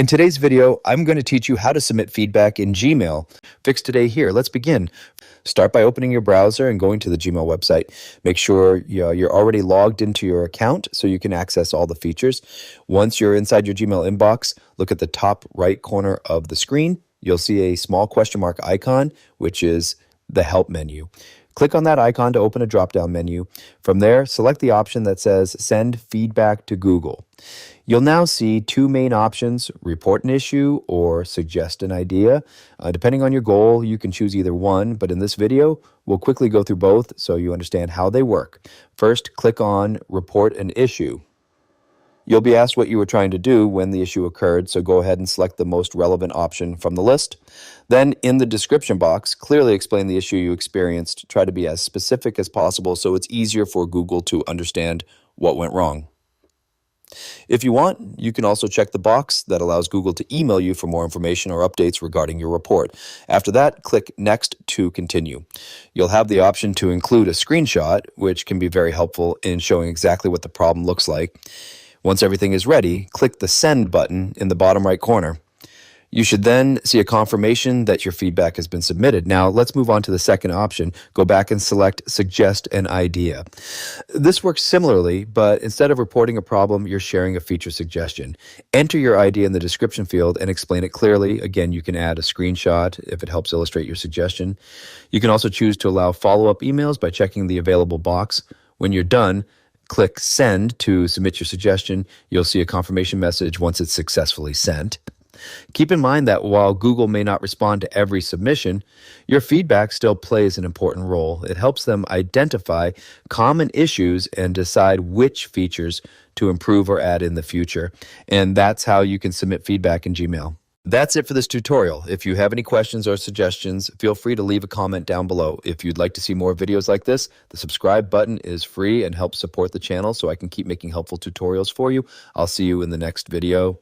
In today's video, I'm going to teach you how to submit feedback in Gmail. Fix today here. Let's begin. Start by opening your browser and going to the Gmail website. Make sure you're already logged into your account so you can access all the features. Once you're inside your Gmail inbox, look at the top right corner of the screen. You'll see a small question mark icon, which is the Help menu. Click on that icon to open a drop-down menu. From there, select the option that says Send Feedback to Google. You'll now see two main options, report an issue or suggest an idea. Depending on your goal, you can choose either one, but in this video, we'll quickly go through both so you understand how they work. First, click on Report an Issue. You'll be asked what you were trying to do when the issue occurred, so go ahead and select the most relevant option from the list. Then, in the description box, clearly explain the issue you experienced. Try to be as specific as possible so it's easier for Google to understand what went wrong. If you want, you can also check the box that allows Google to email you for more information or updates regarding your report. After that, click Next to continue. You'll have the option to include a screenshot, which can be very helpful in showing exactly what the problem looks like. Once everything is ready, click the Send button in the bottom right corner. You should then see a confirmation that your feedback has been submitted. Now, let's move on to the second option. Go back and select Suggest an Idea. This works similarly, but instead of reporting a problem, you're sharing a feature suggestion. Enter your idea in the description field and explain it clearly. Again, you can add a screenshot if it helps illustrate your suggestion. You can also choose to allow follow-up emails by checking the available box. When you're done, click Send to submit your suggestion. You'll see a confirmation message once it's successfully sent. Keep in mind that while Google may not respond to every submission, your feedback still plays an important role. It helps them identify common issues and decide which features to improve or add in the future. And that's how you can submit feedback in Gmail. That's it for this tutorial. If you have any questions or suggestions, feel free to leave a comment down below. If you'd like to see more videos like this, the subscribe button is free and helps support the channel so I can keep making helpful tutorials for you. I'll see you in the next video.